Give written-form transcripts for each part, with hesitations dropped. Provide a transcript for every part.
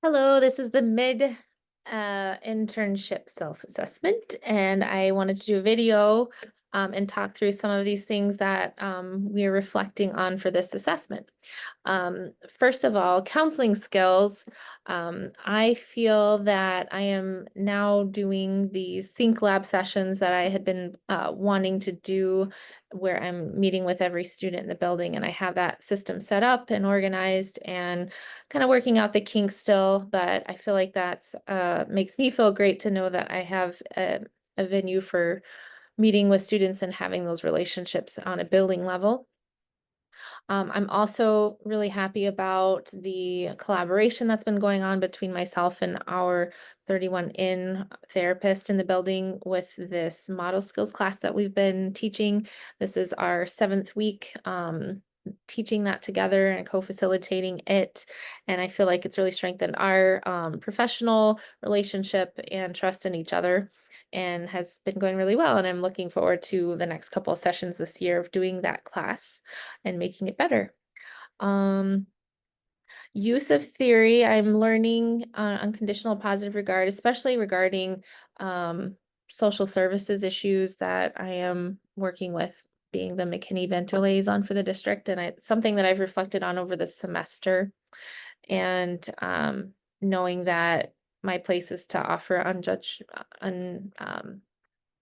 Hello, this is the mid internship self-assessment, and I wanted to do a video and talk through some of these things that we're reflecting on for this assessment. First of all, counseling skills. I feel that I am now doing these Think Lab sessions that I had been wanting to do, where I'm meeting with every student in the building, and I have that system set up and organized and kind of working out the kinks still, but I feel like that's makes me feel great to know that I have a venue for meeting with students and having those relationships on a building level. I'm also really happy about the collaboration that's been going on between myself and our 31 in therapist in the building with this model skills class that we've been teaching. This is our 7th week. Teaching that together and co-facilitating it. And I feel like it's really strengthened our professional relationship and trust in each other and has been going really well. And I'm looking forward to the next couple of sessions this year of doing that class and making it better. Um, Use of theory, I'm learning unconditional positive regard, especially regarding social services issues that I am working with, being the McKinney-Vento liaison for the district. And it's something that I've reflected on over the semester. And knowing that my place is to offer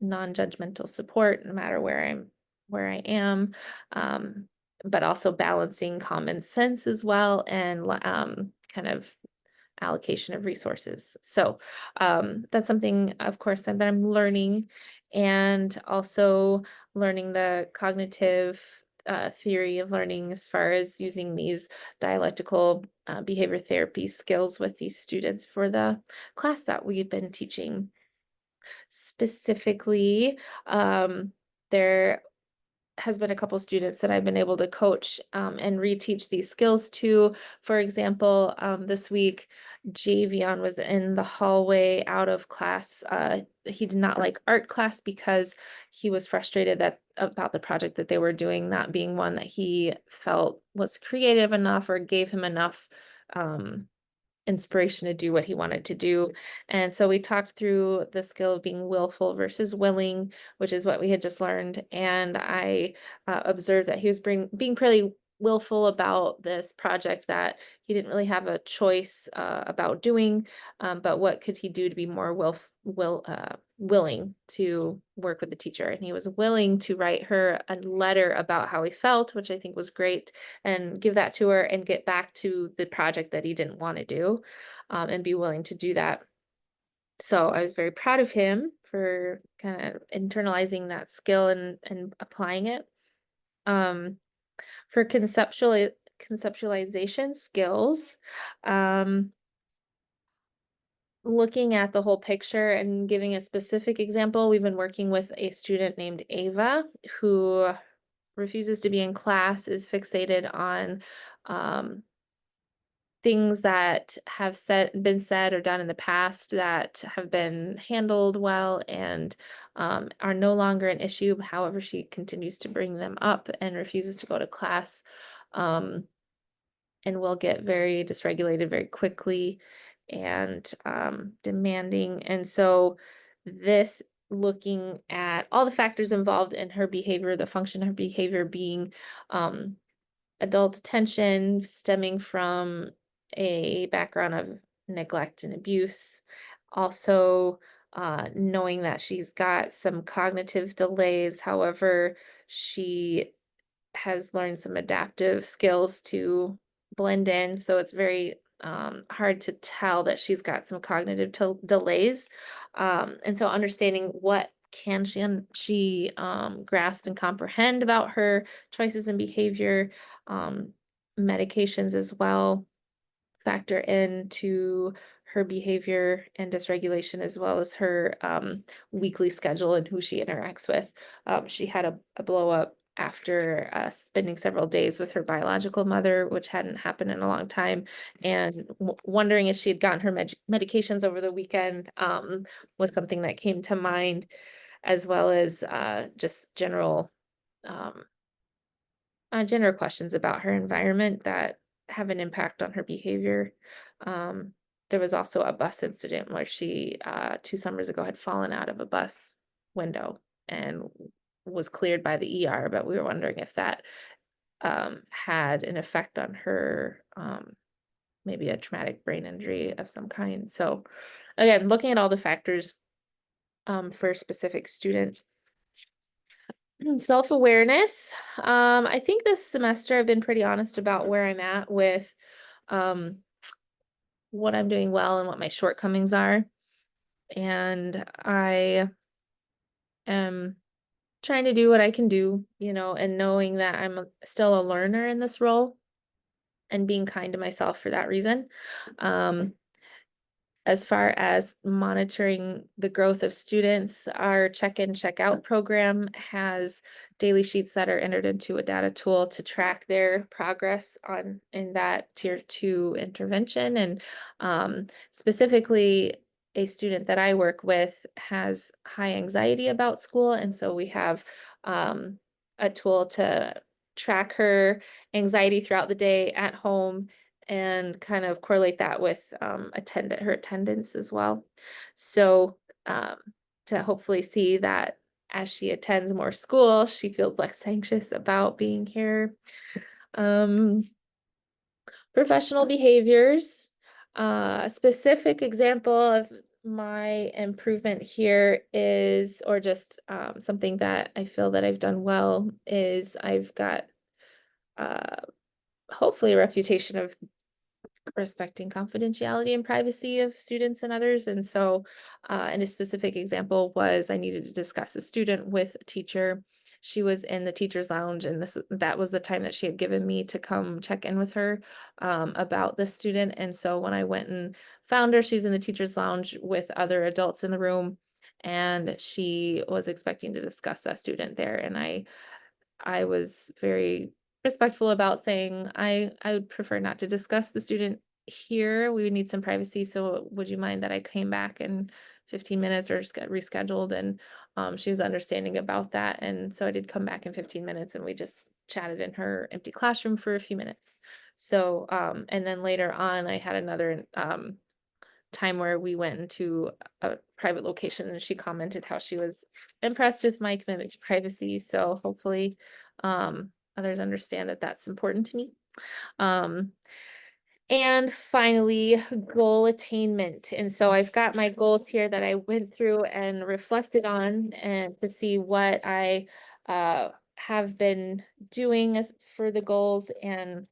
non-judgmental support no matter where I am, um, but also balancing common sense as well and kind of allocation of resources. So that's something, of course, that I'm learning, and also learning the cognitive theory of learning as far as using these dialectical behavior therapy skills with these students for the class that we've been teaching. Specifically, there has been a couple students that I've been able to coach and reteach these skills to. For example, this week, Javion was in the hallway out of class. He did not like art class because he was frustrated about the project that they were doing not being one that he felt was creative enough or gave him enough um, inspiration to do what he wanted to do. And so we talked through the skill of being willful versus willing, which is what we had just learned. And I observed that he was being pretty willful about this project that he didn't really have a choice about doing, but what could he do to be more willing to work with the teacher? And he was willing to write her a letter about how he felt, which I think was great, and give that to her and get back to the project that he didn't want to do, and be willing to do that. So I was very proud of him for kind of internalizing that skill and applying it. Um, for conceptualization skills, um, looking at the whole picture and giving a specific example, we've been working with a student named Ava who refuses to be in class, is fixated on um, things that have been said or done in the past that have been handled well and are no longer an issue. However, she continues to bring them up and refuses to go to class, um, and will get very dysregulated very quickly and demanding. And so this, looking at all the factors involved in her behavior, the function of her behavior being um, adult attention stemming from a background of neglect and abuse. Also, knowing that she's got some cognitive delays. However, she has learned some adaptive skills to blend in. So it's very hard to tell that she's got some cognitive delays. And so understanding what can she grasp and comprehend about her choices and behavior, um, medications as well factor into her behavior and dysregulation, as well as her weekly schedule and who she interacts with. She had a blow up after spending several days with her biological mother, which hadn't happened in a long time, and wondering if she had gotten her medications over the weekend, was something that came to mind, as well as just um, general questions about her environment that have an impact on her behavior. Um, there was also a bus incident where she, 2 summers ago, had fallen out of a bus window and was cleared by the ER, but we were wondering if that, had an effect on her, maybe a traumatic brain injury of some kind. So, again, looking at all the factors, for a specific student. Self-awareness. I think this semester I've been pretty honest about where I'm at with, um, what I'm doing well and what my shortcomings are. And I am trying to do what I can do, and knowing that still a learner in this role and being kind to myself for that reason. Um, As far as monitoring the growth of students, our check-in, check-out program has daily sheets that are entered into a data tool to track their progress in that tier 2 intervention. And specifically, a student that I work with has high anxiety about school, and so we have um, a tool to track her anxiety throughout the day at home and kind of correlate that with her attendance as well. So um, to hopefully see that as she attends more school, she feels less anxious about being here. Um, Professional behaviors. A specific example of my improvement here is, or just something that I feel that I've done well, is I've got uh, hopefully a reputation of respecting confidentiality and privacy of students and others. And so, and a specific example was I needed to discuss a student with a teacher. She was in the teacher's lounge, and that was the time that she had given me to come check in with her about this student. And so when I went and found her, she's in the teacher's lounge with other adults in the room, and she was expecting to discuss that student there. And I was very respectful about saying, I would prefer not to discuss the student here. We would need some privacy. So would you mind that I came back in 15 minutes or just got rescheduled? And she was understanding about that. And so I did come back in 15 minutes and we just chatted in her empty classroom for a few minutes. So, and then later on, I had another time where we went into a private location and she commented how she was impressed with my commitment to privacy. So hopefully others understand that that's important to me. Um, and finally, goal attainment. And so I've got my goals here that I went through and reflected on and to see what I have been doing for the goals. And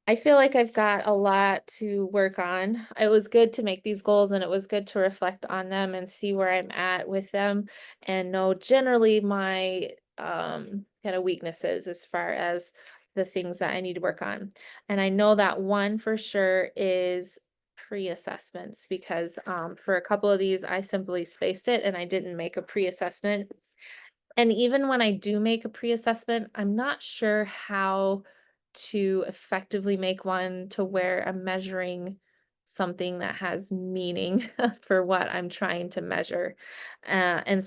I feel like I've got a lot to work on. It was good to make these goals and it was good to reflect on them and see where I'm at with them and know generally my kind of weaknesses as far as the things that I need to work on. And I know that one for sure is pre-assessments because for a couple of these I simply spaced it and I didn't make a pre-assessment. And even when I do make a pre-assessment, I'm not sure how to effectively make one to where I'm measuring something that has meaning for what I'm trying to measure. And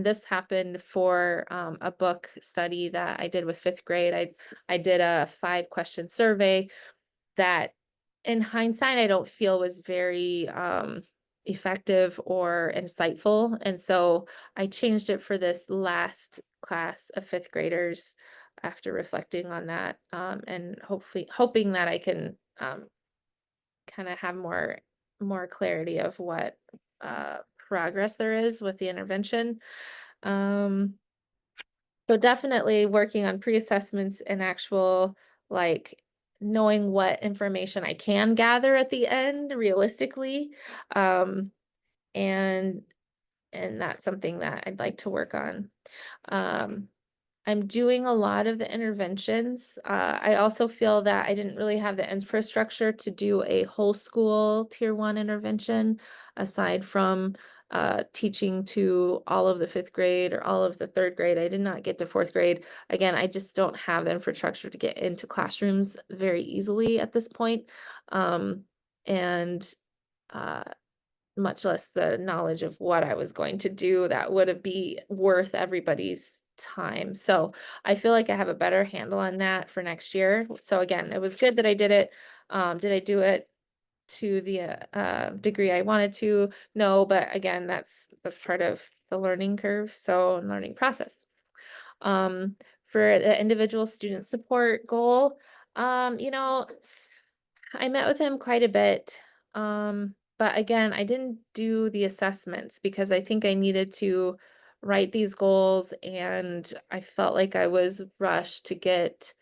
this happened for a book study that I did with fifth grade. I did a 5-question survey that in hindsight, I don't feel was very effective or insightful. And so I changed it for this last class of fifth graders after reflecting on that and hopefully hoping that I can kind of have more clarity of what progress there is with the intervention. Um, so definitely working on pre-assessments and actual like knowing what information I can gather at the end realistically. Um, and and that's something that I'd like to work on. Um, I'm doing a lot of the interventions. I also feel that I didn't really have the infrastructure to do a whole school tier 1 intervention aside from teaching to all of the fifth grade or all of the third grade. I did not get to fourth grade. Again, I just don't have the infrastructure to get into classrooms very easily at this point. And uh, much less the knowledge of what I was going to do that would be worth everybody's time. So I feel like I have a better handle on that for next year. So again, it was good that I did it. Did I do it to the degree I wanted to. No, but again, that's part of the learning curve, so and learning process. Um, for the individual student support goal, you know, I met with him quite a bit. But again, I didn't do the assessments because I think I needed to write these goals and I felt like I was rushed to get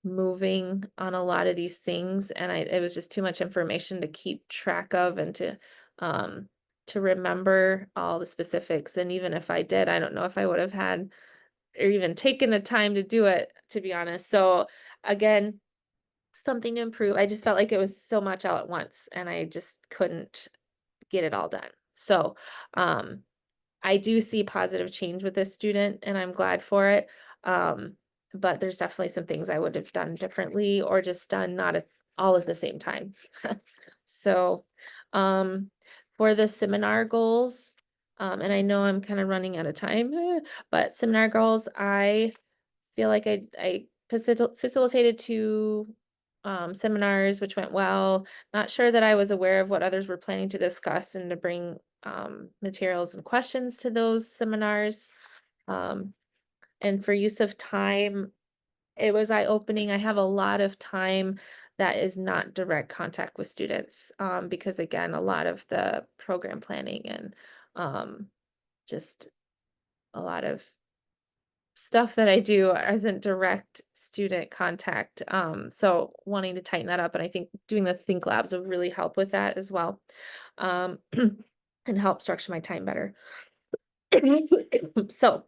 moving on a lot of these things and it was just too much information to keep track of and um to remember all the specifics. And even if I did, I don't know if I would have had or even taken the time to do it, to be honest. So again, something to improve. I just felt like it was so much all at once and I just couldn't get it all done. So, um, I do see positive change with this student and I'm glad for it. Um, but there's definitely some things I would have done differently or just done not at all at the same time. So, um, for the seminar goals, and I know I'm kind of running out of time, but seminar goals, I feel like I facilitated 2, seminars, which went well. Not sure that I was aware of what others were planning to discuss and to bring, materials and questions to those seminars. Um, and for use of time, it was eye-opening. I have a lot of time that is not direct contact with students, because again, a lot of the program planning and, um, just a lot of stuff that I do isn't direct student contact. So wanting to tighten that up, and I think doing the think labs will really help with that as well, um, and help structure my time better. So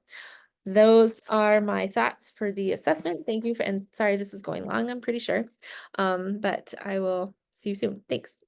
those are my thoughts for the assessment. Thank you for, and sorry this is going long, I'm pretty sure. But I will see you soon. Thanks.